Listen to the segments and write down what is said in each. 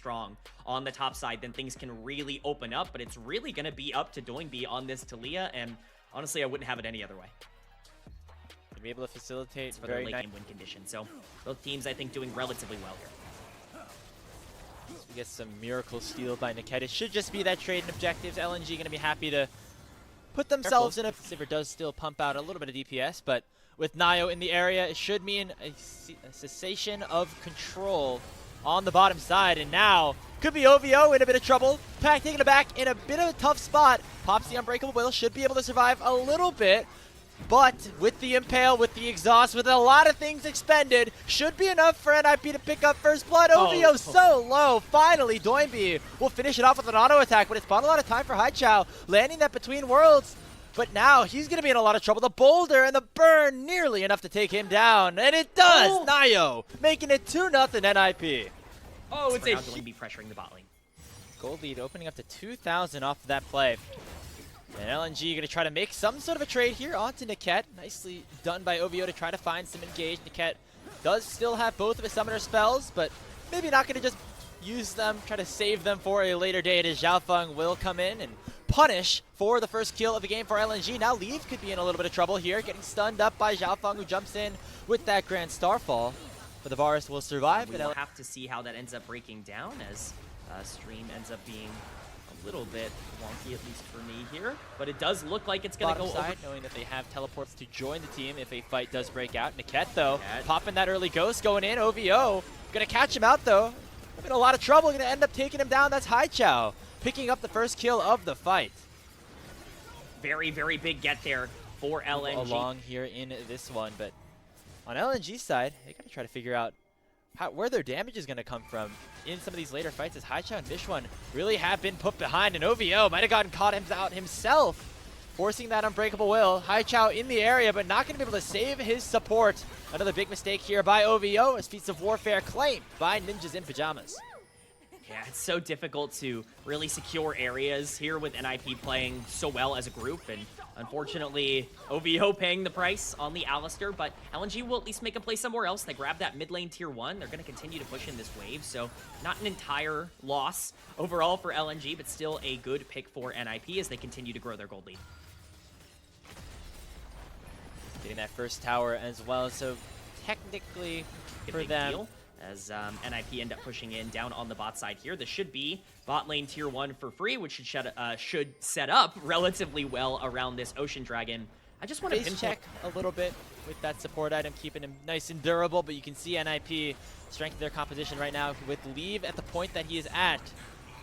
strong on the top side, then things can really open up. But it's really going to be up to Doinby on this Talia, and honestly, I wouldn't have it any other way. To be able to facilitate for their late game win condition. So both teams, I think, doing relatively well here. So we get some miracle steal by Niket. It should just be that trade and objectives. LNG going to be happy to put themselves in a... Sivir does still pump out a little bit of DPS, but with Nayo in the area, it should mean a cessation of control on the bottom side. And now, could be OVO in a bit of trouble. Pack taking it back in a bit of a tough spot. Pops the Unbreakable Will, should be able to survive a little bit. But with the Impale, with the Exhaust, with a lot of things expended, should be enough for NIP to pick up first blood. OVO so low. Finally, Doinby will finish it off with an auto attack, but it's bought a lot of time for Haichao, landing that between worlds. But now he's going to be in a lot of trouble. The boulder and the burn nearly enough to take him down. And it does! Nayo making it 2-0 NIP. Oh, it's a Doinby pressuring the bot lane. Gold lead opening up to 2,000 off of that play. And LNG going to try to make some sort of a trade here onto Niket. Nicely done by OVO to try to find some engage. Niket does still have both of his summoner spells, but maybe not going to just use them, try to save them for a later date as Xiaofeng will come in and punish for the first kill of the game for LNG. Now Leave could be in a little bit of trouble here, getting stunned up by Xiaofeng, who jumps in with that Grand Starfall. But the Varus will survive. We'll have to see how that ends up breaking down as stream ends up being a little bit wonky, at least for me here. But it does look like it's going to go side, over. Knowing that they have teleports to join the team if a fight does break out. Niket, though, popping that early ghost, going in. OVO going to catch him out, though. In a lot of trouble, going to end up taking him down. That's Haichao picking up the first kill of the fight. Very, very big get there for LNG. Along here in this one, but on LNG's side, they got to try to figure out where their damage is going to come from in some of these later fights, as Haichao and Vishwan really have been put behind, and OVO might have gotten caught out himself, forcing that Unbreakable Will. Haichao in the area, but not going to be able to save his support. Another big mistake here by OVO, as Feats of Warfare claimed by Ninjas in Pyjamas. Yeah, it's so difficult to really secure areas here with NIP playing so well as a group, and unfortunately, OVO paying the price on the Alistair, but LNG will at least make a play somewhere else. They grab that mid lane tier 1. They're going to continue to push in this wave, so not an entire loss overall for LNG, but still a good pick for NIP as they continue to grow their gold lead. Getting that first tower as well, so technically for them... Deal. As NIP end up pushing in down on the bot side here. This should be bot lane tier 1 for free, which should set up relatively well around this Ocean Dragon. I just want to face check a little bit with that support item, keeping him nice and durable, but you can see NIP strengthen their composition right now with Leave at the point that he is at.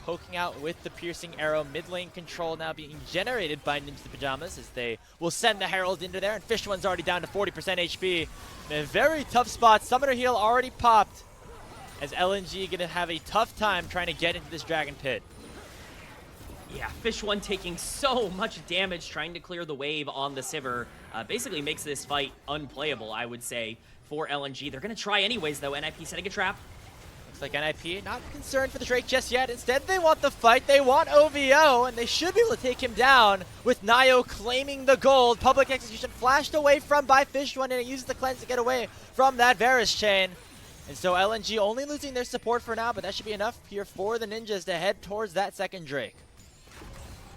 Poking out with the piercing arrow, mid lane control now being generated by Ninja Pyjamas as they will send the Herald into there, and Fishwan's already down to 40% HP. In a very tough spot, Summoner Heal already popped, as LNG gonna have a tough time trying to get into this Dragon Pit. Yeah, Fishwan taking so much damage trying to clear the wave on the Sivir. Basically makes this fight unplayable, I would say, for LNG. They're gonna try anyways, though. NIP setting a trap. Looks like NIP not concerned for the Drake just yet. Instead, they want the fight. They want OVO, and they should be able to take him down with Nayo claiming the gold. Public execution flashed away from by Fishwan, and it uses the cleanse to get away from that Varus chain. And so LNG only losing their support for now, but that should be enough here for the Ninjas to head towards that second Drake.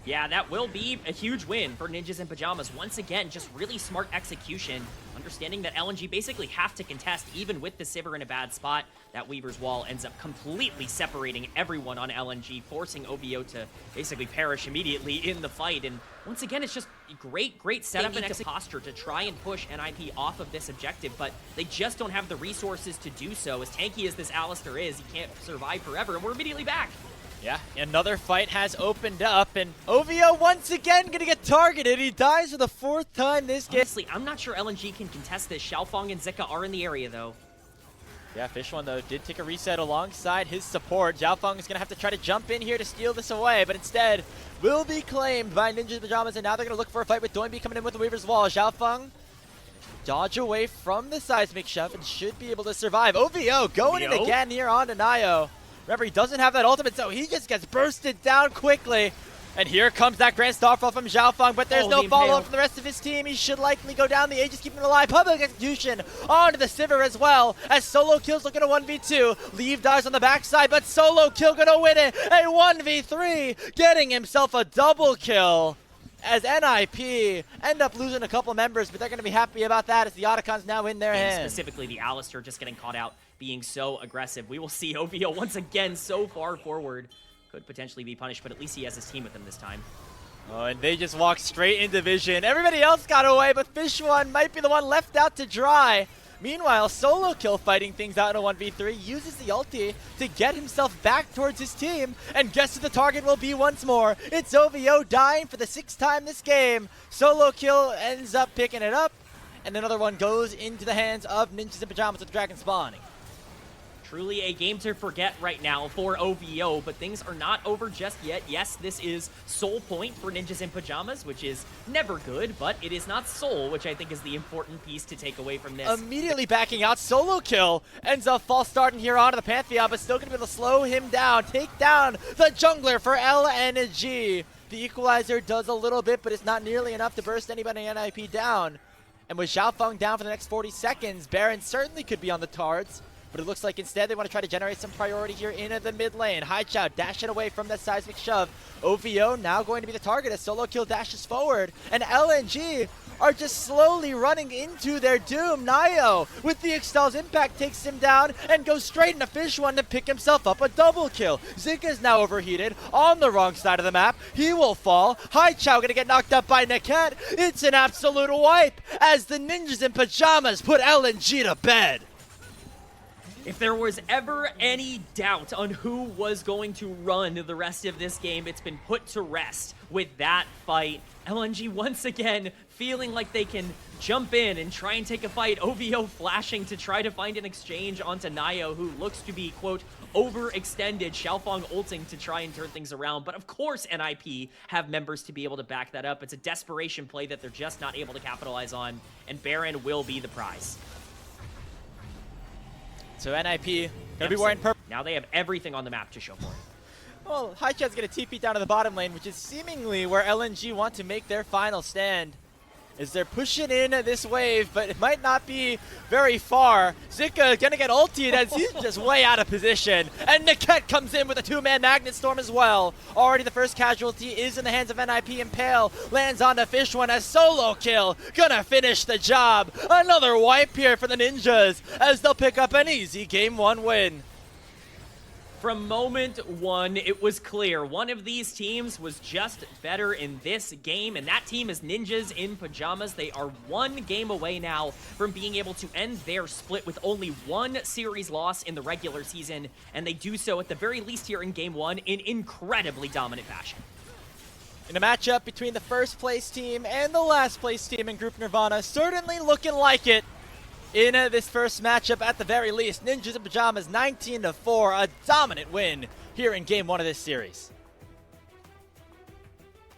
Yeah, that will be a huge win for Ninjas in Pyjamas. Once again, just really smart execution. Understanding that LNG basically have to contest, even with the Sivir in a bad spot. That Weaver's Wall ends up completely separating everyone on LNG, forcing OVO to basically perish immediately in the fight. And once again, it's just great setup and posture to try and push NIP off of this objective, but they just don't have the resources to do so. As tanky as this Alistair is, he can't survive forever, and we're immediately back. Yeah, another fight has opened up, and OVO once again gonna get targeted. He dies for the 4th time this game. Honestly, I'm not sure LNG can contest this. Xiaofeng and Zika are in the area, though. Yeah, Fishwan, though, did take a reset alongside his support. Xiaofeng is gonna have to try to jump in here to steal this away, but instead will be claimed by Ninja Pyjamas, and now they're gonna look for a fight with Doinby coming in with the Weaver's Wall. Xiaofeng dodge away from the seismic shove and should be able to survive. OVO going in again here on to Nayo. Remember, he doesn't have that ultimate, so he just gets bursted down quickly. And here comes that grand starfall from Xiaofeng, but there's no the follow-up impale. from the rest of his team. He should likely go down. The Aegis keeping him alive. Public execution onto the Sivir as well, as Solo Kill's looking at 1v2. Leave dies on the backside, but Solo Kill gonna win it. A 1v3, getting himself a double kill. As NIP end up losing a couple members, but they're going to be happy about that as the Otacon's now in their And hands. specifically the Alistar just getting caught out, being so aggressive. We will see OVO once again so far forward. Could potentially be punished, but at least he has his team with him this time. Oh, and they just walked straight into Vision. Everybody else got away, but Fish One might be the one left out to dry. Meanwhile, Solo Kill fighting things out in a 1v3, uses the ulti to get himself back towards his team, and guess who the target will be once more? It's OVO dying for the 6th time this game. Solo Kill ends up picking it up, and another one goes into the hands of Ninjas in Pyjamas with Dragon spawning. Truly a game to forget right now for OVO, but things are not over just yet. Yes, this is soul point for Ninjas in Pyjamas, which is never good, but it is not soul, which I think is the important piece to take away from this. Immediately backing out, Solo Kill ends up false starting here onto the Pantheon, but still going to be able to slow him down, take down the jungler for LNG. The equalizer does a little bit, but it's not nearly enough to burst anybody in NIP down. And with Xiaofeng down for the next 40 seconds, Baron certainly could be on the cards. But it looks like instead they want to try to generate some priority here in the mid lane. Haichao dashing away from that seismic shove. OVO now going to be the target as Solo Kill dashes forward. And LNG are just slowly running into their doom. Nio with the Excel's impact takes him down and goes straight into Fish One to pick himself up a double kill. Zika is now overheated on the wrong side of the map. He will fall. Haichao gonna get knocked up by Niket. It's an absolute wipe as the Ninjas in Pyjamas put LNG to bed. If there was ever any doubt on who was going to run the rest of this game, it's been put to rest with that fight. LNG once again feeling like they can jump in and try and take a fight. OVO flashing to try to find an exchange onto Nio, who looks to be, quote, overextended. Xiaofeng ulting to try and turn things around. But of course NIP have members to be able to back that up. It's a desperation play that they're just not able to capitalize on, and Baron will be the prize. So NIP gonna be wearing purple. Now they have everything on the map to show for it. Well, Haichao's gonna TP down to the bottom lane, which is seemingly where LNG want to make their final stand. As they're pushing in this wave, but it might not be very far. Zika gonna get ultied as he's just way out of position. And Niket comes in with a 2-man Magnet Storm as well. Already the first casualty is in the hands of NIP. Impale lands on the Fish One as Solo Kill. Gonna finish the job. Another wipe here for the Ninjas as they'll pick up an easy Game 1 win. From moment one, it was clear one of these teams was just better in this game, and that team is Ninjas in Pyjamas. They are one game away now from being able to end their split with only one series loss in the regular season, and they do so at the very least here in Game 1 in incredibly dominant fashion. In a matchup between the first place team and the last place team in Group Nirvana, certainly looking like it. In this first matchup, at the very least, Ninjas in Pyjamas 19-4, a dominant win here in Game 1 of this series.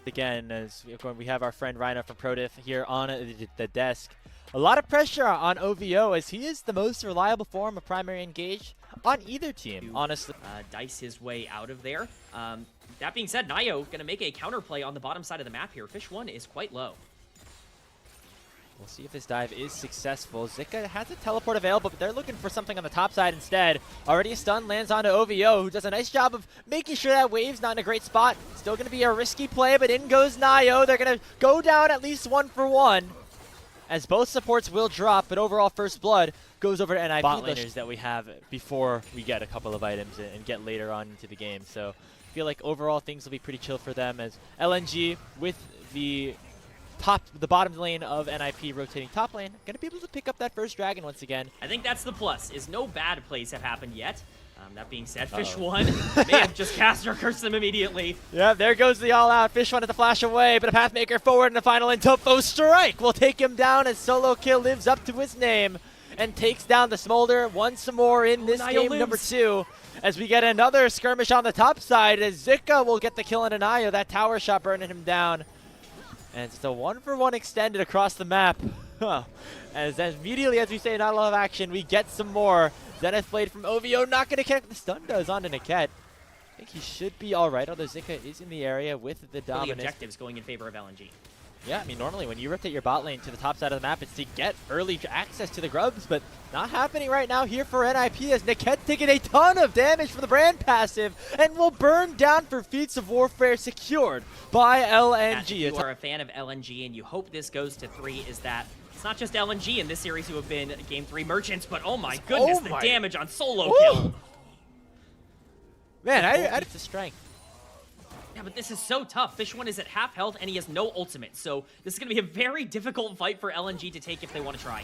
Again, as we have our friend Rhino from ProDiff here on the desk. A lot of pressure on OVO as he is the most reliable form of primary engage on either team, honestly. Dice his way out of there. That being said, Nio going to make a counterplay on the bottom side of the map here. Fish One is quite low. We'll see if this dive is successful. Zika has a teleport available, but they're looking for something on the top side instead. Already a stun lands onto OVO, who does a nice job of making sure that wave's not in a great spot. Still going to be a risky play, but in goes Nio. They're going to go down at least 1 for 1, as both supports will drop, but overall first blood goes over to NIP. Bot laners that we have before we get a couple of items and get later on into the game. So I feel like overall things will be pretty chill for them, as LNG with the bottom lane of NIP rotating top lane, gonna be able to pick up that first dragon once again. I think that's the plus, is no bad plays have happened yet. That being said, Fish One may have just cast or cursed them immediately. Yeah, there goes the all-out. Fish One at the flash away, but a Pathmaker forward in the final, and Topho Strike will take him down as Solo Kill lives up to his name and takes down the Smolder once more in this game number 2. As we get another skirmish on the top side, as Zika will get the kill on Nio, that tower shot burning him down. And it's a 1 for 1 extended across the map. As immediately as we say not a lot of action, we get some more. Zenith Blade from OVO not going to connect. The stun does onto Niket. I think he should be all right, although Zika is in the area with the The dominance. objectives going in favor of LNG. Yeah, I mean, normally when you rotate your bot lane to the top side of the map, it's to get early access to the grubs, but not happening right now here for NIP as Niket's taking a ton of damage from the brand passive and will burn down for Feats of Warfare secured by LNG. If you are a fan of LNG and you hope this goes to 3, is that it's not just LNG in this series who have been Game 3 merchants, but oh my goodness, the damage on solo kill. Man, it's the strength. Yeah, but this is so tough. Fish One is at half health, and he has no ultimate, so this is going to be a very difficult fight for LNG to take if they want to try.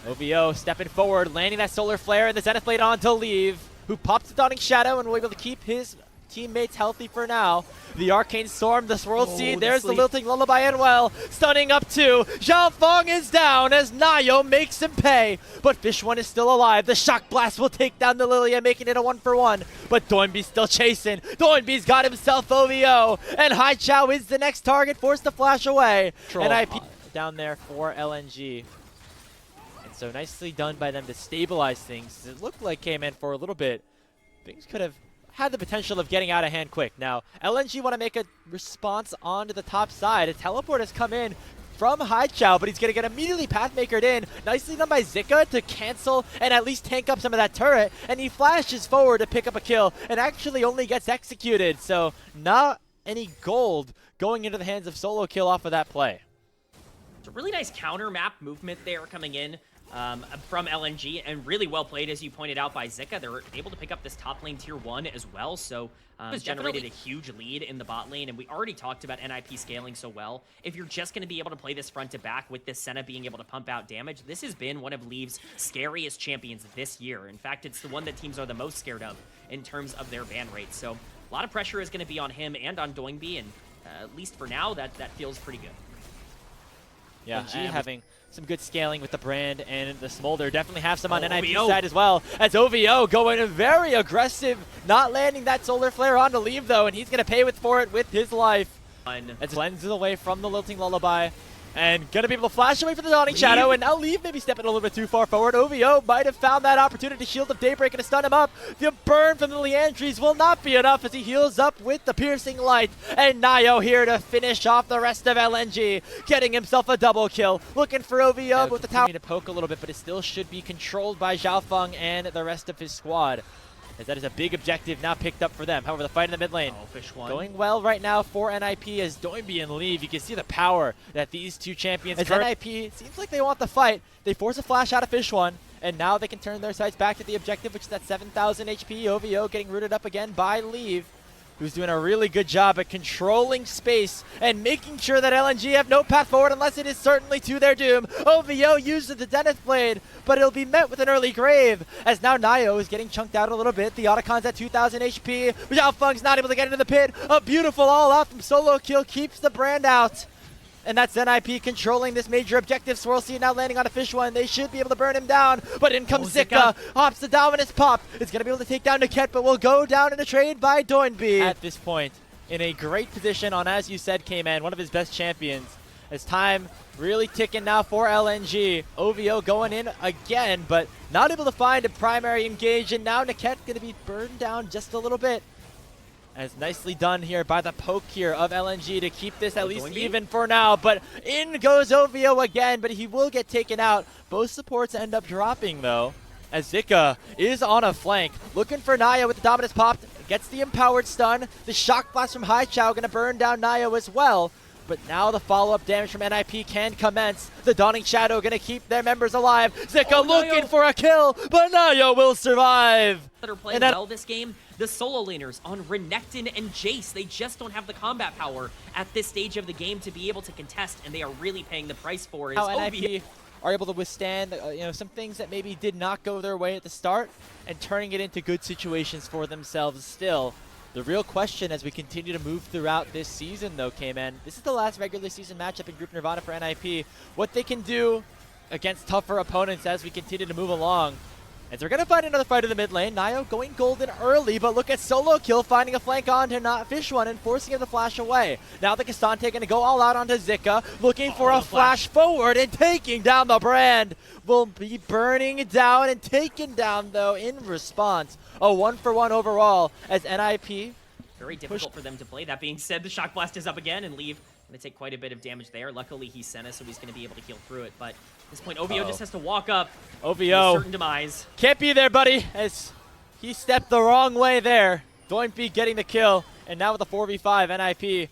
OVO stepping forward, landing that Solar Flare, and the Zenith Blade on to leave, who pops the Dawning Shadow and will be able to keep his teammates healthy for now. The Arcane Storm, the Swirl Seed, there's the Lilting Lullaby and well, stunning up two. Zhao Feng is down as Nayo makes him pay, but Fish One is still alive. The Shock Blast will take down the Lilia, making it a 1-for-1, but Doinby's still chasing. Doinby's got himself OVO, and Haichao is the next target, forced to flash away. NIP down there for LNG. And so nicely done by them to stabilize things. It looked like came in for a little bit. Things could have had the potential of getting out of hand quick. Now, LNG want to make a response onto the top side. A teleport has come in from Haichao, but he's going to get immediately Pathmakered in. Nicely done by Zika to cancel and at least tank up some of that turret. And he flashes forward to pick up a kill and actually only gets executed. So not any gold going into the hands of Solo Kill off of that play. It's a really nice counter map movement there coming in from LNG, and really well played, as you pointed out, by Zika. They were able to pick up this top lane tier 1 as well, so it's generated a huge lead in the bot lane, and we already talked about NIP scaling so well. If you're just going to be able to play this front to back with this Senna being able to pump out damage, this has been one of Leave's scariest champions this year. In fact, it's the one that teams are the most scared of in terms of their ban rate, so a lot of pressure is going to be on him and on Doinby, and at least for now, that feels pretty good. Yeah, LNG having some good scaling with the brand and the Smolder. Definitely have some on NIP's OVO side as well. As OVO going very aggressive, not landing that Solar Flare on to leave though, and he's going to pay for it with his life. As cleanses away from the Lilting Lullaby. And going to be able to flash away from the Dawning Shadow, and now Leave maybe stepping a little bit too far forward. OVO might have found that opportunity. Shield of Daybreak and to stun him up. The burn from the Leandries will not be enough as he heals up with the Piercing Light. And Nayo here to finish off the rest of LNG, getting himself a double kill. Looking for OVO with the tower to poke a little bit, but it still should be controlled by Zhao Feng and the rest of his squad, as that is a big objective now picked up for them. However, the fight in the mid lane Fish One going well right now for NIP as Doinby and Leave. You can see the power that these two champions as NIP seems like they want the fight. They force a flash out of Fish One, and now they can turn their sights back to the objective, which is that 7,000 HP. OVO getting rooted up again by Leave, who's doing a really good job at controlling space and making sure that LNG have no path forward unless it is certainly to their doom. OVO uses the Zenith Blade, but it'll be met with an early grave, as now Nayo is getting chunked out a little bit. The Otacon's at 2,000 HP. Zhao Feng's not able to get into the pit. A beautiful all-out from Solo Kill keeps the brand out. And that's NIP controlling this major objective. Swirl Seed now landing on a Fish One. They should be able to burn him down, but in comes Zika. Hops the Dominus Pop. It's going to be able to take down Niket, but will go down in a trade by Doinby. At this point, in a great position on, as you said, K-Man, one of his best champions. As time really ticking now for LNG. OVO going in again, but not able to find a primary engage, and now Niket going to be burned down just a little bit. As nicely done here by the poke here of LNG to keep this at least even for now. But in goes OVO again, but he will get taken out. Both supports end up dropping though, as Zika is on a flank. Looking for Nayo with the Dominus popped. Gets the empowered stun. The Shock Blast from Haichao going to burn down Nayo as well. But now the follow-up damage from NIP can commence. The Dawning Shadow going to keep their members alive. Zika looking for a kill, but Nayo will survive. That are playing well this game, the solo laners on Renekton and Jace, they just don't have the combat power at this stage of the game to be able to contest, and they are really paying the price for it. How NIP are able to withstand some things that maybe did not go their way at the start and turning it into good situations for themselves still. The real question as we continue to move throughout this season, though, K-Man, this is the last regular season matchup in Group Nirvana for NIP. What they can do against tougher opponents as we continue to move along. As they're going to find another fight in the mid lane. Nayo going golden early, but look at Solo Kill finding a flank onto not Fish One and forcing him to flash away. Now the Kastante going to go all out onto Zika, looking for a flash forward and taking down the brand. Will be burning down and taken down, though, in response. A 1-for-1 overall as NIP very difficult for them to play. That being said, the Shock Blast is up again, and Leave going to take quite a bit of damage there. Luckily, he's Senna, so he's going to be able to heal through it. But at this point, OVO just has to walk up to a certain demise. Can't be there, buddy, as he stepped the wrong way there. Doinb getting the kill, and now with the 4v5, NIP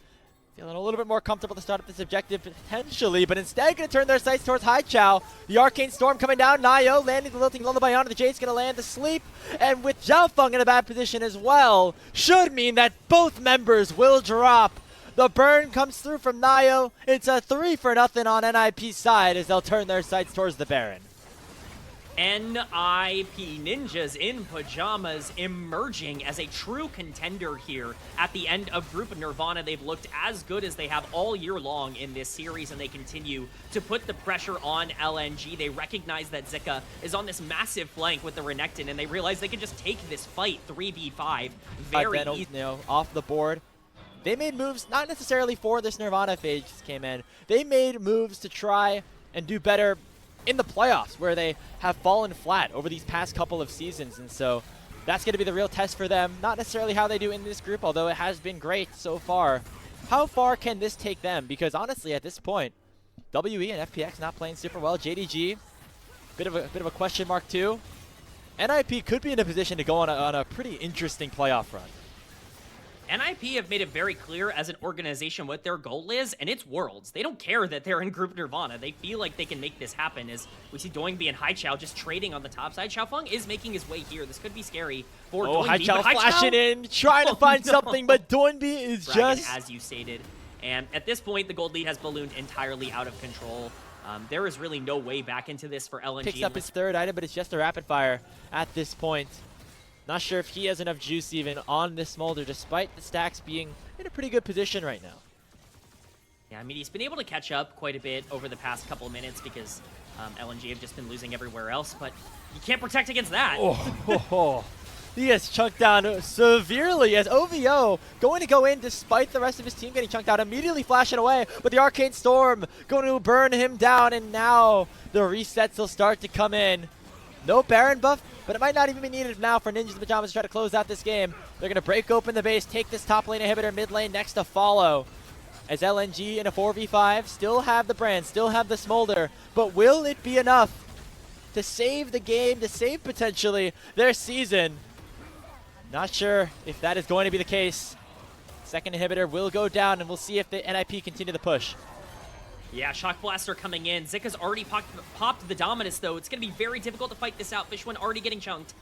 feeling a little bit more comfortable to start up this objective potentially, but instead going to turn their sights towards Haichao. The Arcane Storm coming down, Nio landing the Lilting Lullaby onto the Jade's going to land to sleep, and with Zhaofeng in a bad position as well, should mean that both members will drop. The burn comes through from Nio. It's a 3-0 on NIP's side as they'll turn their sights towards the Baron. NIP Ninjas in Pyjamas emerging as a true contender here at the end of Group Nirvana. They've looked as good as they have all year long in this series, and they continue to put the pressure on LNG. They recognize that Zika is on this massive flank with the Renekton, and they realize they can just take this fight 3v5 very easily. Off the board. They made moves, not necessarily for this Nirvana phase just came in. They made moves to try and do better in the playoffs, where they have fallen flat over these past couple of seasons, and so that's going to be the real test for them. Not necessarily how they do in this group, although it has been great so far. How far can this take them? Because honestly, at this point, WE and FPX not playing super well. JDG, bit of a question mark too. NIP could be in a position to go on a pretty interesting playoff run. NIP have made it very clear as an organization what their goal is, and it's Worlds. They don't care that they're in Group Nirvana. They feel like they can make this happen, as we see Doinb and Haichao just trading on the top side. Zhaofeng is making his way here. This could be scary for Doinb. Haichao flashing in, trying to find something, but Doinb is just... as you stated. And at this point, the gold lead has ballooned entirely out of control. There is really no way back into this for LNG. Picks up his third item, but it's just a rapid fire at this point. Not sure if he has enough juice even on this Smolder, despite the stacks being in a pretty good position right now. Yeah, I mean, he's been able to catch up quite a bit over the past couple of minutes because LNG have just been losing everywhere else, but you can't protect against that. He gets chunked down severely as OVO going to go in despite the rest of his team getting chunked out, immediately flashing away, but the Arcane Storm going to burn him down, and now the resets will start to come in. No Baron buff, but it might not even be needed now for Ninjas in Pyjamas to try to close out this game. They're going to break open the base, take this top lane inhibitor, mid lane next to follow. As LNG in a 4v5 still have the brand, still have the Smolder, but will it be enough to save the game, to save potentially their season? Not sure if that is going to be the case. Second inhibitor will go down, and we'll see if the NIP continue the push. Yeah, Shock Blaster coming in. Zika's already popped the Dominus, though. It's going to be very difficult to fight this out. Fishwind already getting chunked.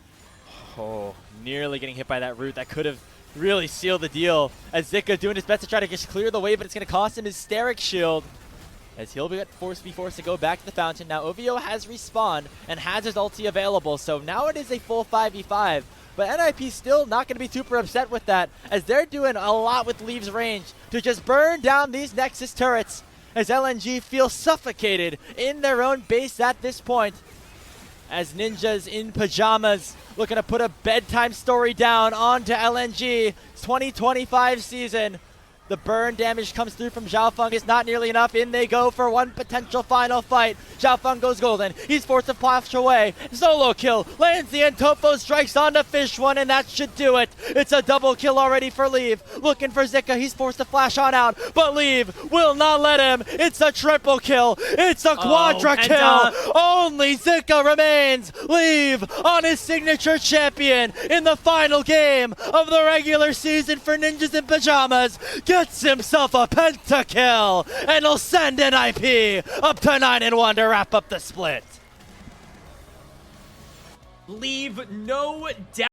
Oh, nearly getting hit by that root. That could have really sealed the deal. As Zika doing his best to try to just clear the way, but it's going to cost him his Steric Shield. As he'll be forced to go back to the fountain. Now OVO has respawned and has his ulti available, so now it is a full 5v5. But NIP still not going to be super upset with that, as they're doing a lot with Leave's range to just burn down these Nexus turrets, as LNG feels suffocated in their own base at this point. As Ninjas in Pyjamas looking to put a bedtime story down onto LNG 2025 season. The burn damage comes through from Zhaofeng. It's not nearly enough. In they go for one potential final fight. Zhaofeng goes golden. He's forced to flash away. Solo kill. Lands the Antofo, strikes onto Fishwind, and that should do it. It's a double kill already for Leave. Looking for Zika. He's forced to flash on out, but Leave will not let him. It's a triple kill. It's a quadra kill. Only Zika remains. Leave on his signature champion in the final game of the regular season for Ninjas in Pyjamas. Gets himself a pentakill, and he'll send NIP up to 9-1 to wrap up the split. Leave no doubt.